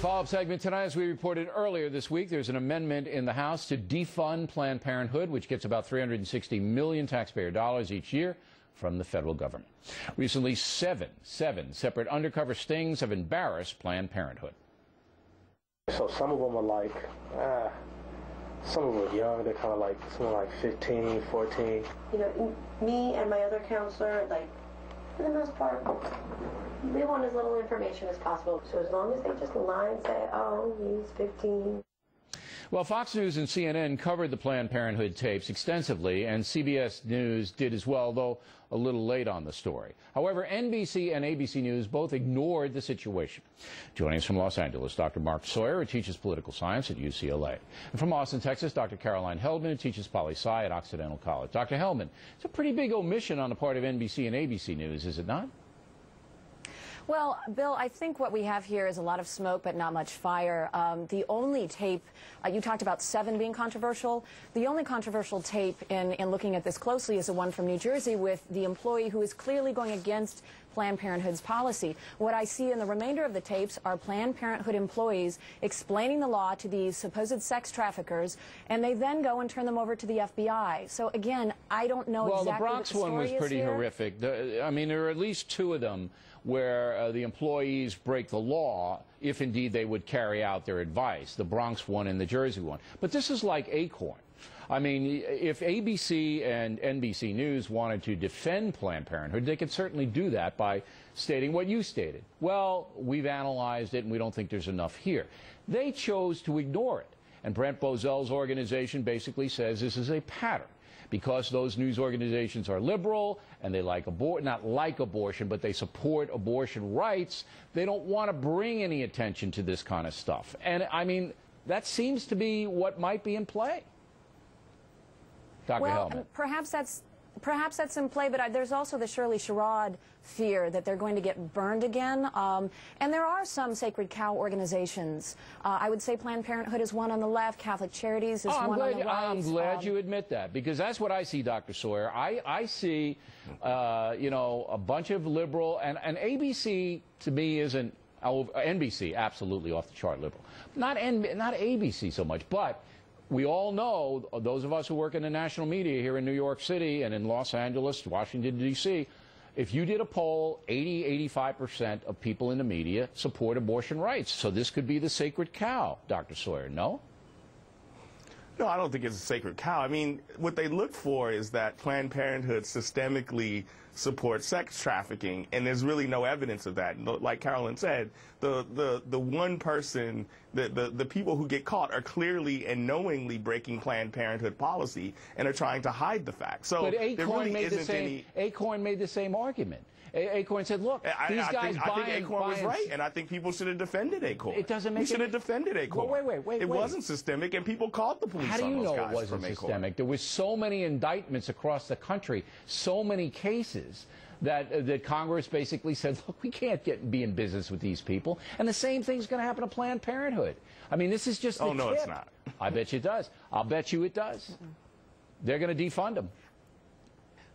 Follow-up segment tonight. As we reported earlier this week, there's an amendment in the House to defund Planned Parenthood, which gets about $360 million taxpayer dollars each year from the federal government. Recently, seven separate undercover stings have embarrassed Planned Parenthood. So some of them are like, some of them are young. They're kind of like, some are like 15, 14. You know, me and my other counselor, like, for the most part, we want as little information as possible. So as long as they just lie and say, oh, he's 15. Well, Fox News and CNN covered the Planned Parenthood tapes extensively, and CBS News did as well, though a little late on the story. However, NBC and ABC News both ignored the situation. Joining us from Los Angeles, Dr. Mark Sawyer, who teaches political science at UCLA. And from Austin, Texas, Dr. Caroline Heldman, who teaches poli-sci at Occidental College. Dr. Heldman, it's a pretty big omission on the part of NBC and ABC News, is it not? Well, Bill, I think what we have here is a lot of smoke but not much fire. The only tape, you talked about 7 being controversial. The only controversial tape in looking at this closely is the one from New Jersey with the employee who is clearly going against Planned Parenthood's policy. What I see in the remainder of the tapes are Planned Parenthood employees explaining the law to these supposed sex traffickers, and they then go and turn them over to the FBI. So again, I don't know exactly what the story is here. Well, the Bronx one was pretty horrific. I mean, there are at least 2 of them where the employees break the law if indeed they would carry out their advice, the Bronx one and the Jersey one. But this is like Acorn. I mean, if ABC and NBC News wanted to defend Planned Parenthood, they could certainly do that by stating what you stated. Well, we've analyzed it and we don't think there's enough here. They chose to ignore it. And Brent Bozell's organization basically says this is a pattern. Because those news organizations are liberal and they like not like abortion, but they support abortion rights, they don't want to bring any attention to this kind of stuff. And, I mean, that seems to be what might be in play. Dr. Hellman. Perhaps that's in play, but there's also the Shirley Sherrod fear that they're going to get burned again. And there are some sacred cow organizations. I would say Planned Parenthood is one on the left, Catholic Charities is one on the right. I'm glad you admit that, because that's what I see, Dr. Sawyer. I see, you know, a bunch of liberal, and ABC to me isn't, NBC, absolutely off the chart liberal. Not ABC so much, but we all know, those of us who work in the national media here in New York City and in Los Angeles, Washington, D.C., if you did a poll, 85% of people in the media support abortion rights. So this could be the sacred cow, Dr. Sawyer, no? No, I don't think it's a sacred cow. I mean, what they look for is that Planned Parenthood systemically supports sex trafficking, and there's really no evidence of that. Like Carolyn said, the one person, the people who get caught are clearly and knowingly breaking Planned Parenthood policy and are trying to hide the fact. So but Acorn made the same argument. Acorn said, look, these guys I think Acorn was right, and I think people should have defended Acorn. It doesn't make We should have defended Acorn. Well, wait. It wasn't systemic, and people called the police on those guys. How do you know it wasn't systemic? There was so many indictments across the country, so many cases that Congress basically said, look, we can't be in business with these people. And the same thing's going to happen to Planned Parenthood. I mean, this is just the tip. No, it's not. I bet you it does. I'll bet you it does. They're going to defund them.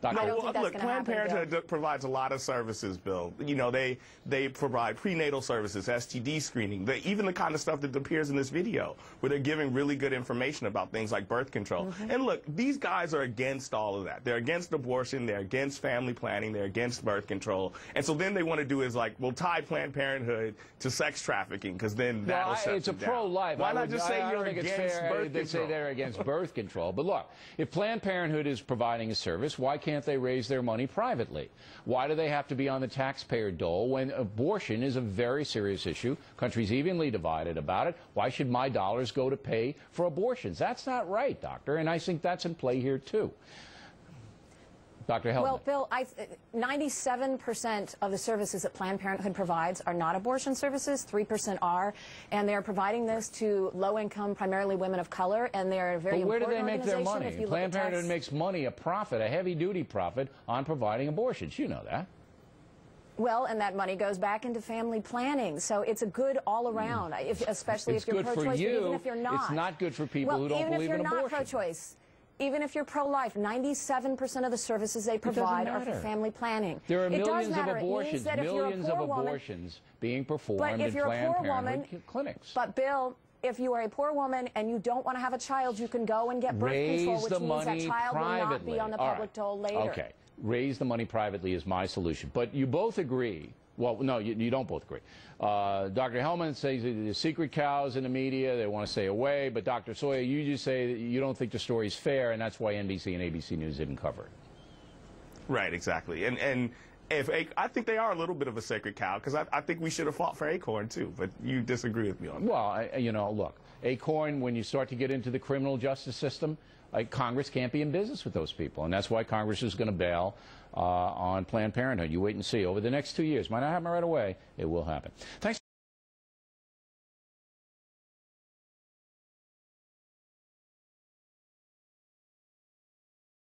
No, look, Planned Parenthood provides a lot of services, Bill. You know, they provide prenatal services, STD screening, even the kind of stuff that appears in this video, where they're giving really good information about things like birth control. And look, these guys are against all of that. They're against abortion, they're against family planning, they're against birth control. And so then they want to do is like, we'll tie Planned Parenthood to sex trafficking, because then that'll shut it's a them down. Pro-life. Why not just say you're against birth control? They say they're against birth control. But look, if Planned Parenthood is providing a service, why can't they raise their money privately? Why do they have to be on the taxpayer dole when abortion is a very serious issue? Countries evenly divided about it. Why should my dollars go to pay for abortions? That's not right, doctor, and I think that's in play here too. Dr. Heldman. Well, Bill, 97% of the services that Planned Parenthood provides are not abortion services. 3% are, and they're providing this to low-income, primarily women of color, and they're a very important organization. But where do they make their money? Planned Parenthood makes money, a profit, a heavy-duty profit on providing abortions. You know that. Well, and that money goes back into family planning, so it's a good all-around, especially if you're pro-choice, even if you're not. It's not good for people who don't believe in abortion. Even if you're not pro-choice. even if you're pro-life, 97% of the services they provide are for family planning. There are it millions does matter. of abortions, millions of abortions being performed but if in you're Planned a poor Parenthood woman, clinics. But Bill, if you are a poor woman and you don't want to have a child, you can go and get birth control, which means that child will not be on the public dole later. Okay, raise the money privately is my solution. But you both agree. Well, no, you don't both agree. Dr. Hellman says the secret cows in the media, they want to stay away. But Dr. Sawyer, you just say that you don't think the story is fair, and that's why NBC and ABC News didn't cover it. Right, exactly. And if I think they are a little bit of a sacred cow, because I think we should have fought for Acorn, too. But you disagree with me on that. Well, you know, look, Acorn, when you start to get into the criminal justice system, Congress can't be in business with those people. And that's why Congress is going to bail on Planned Parenthood. You wait and see. Over the next 2 years, might not happen right away, it will happen. Thanks.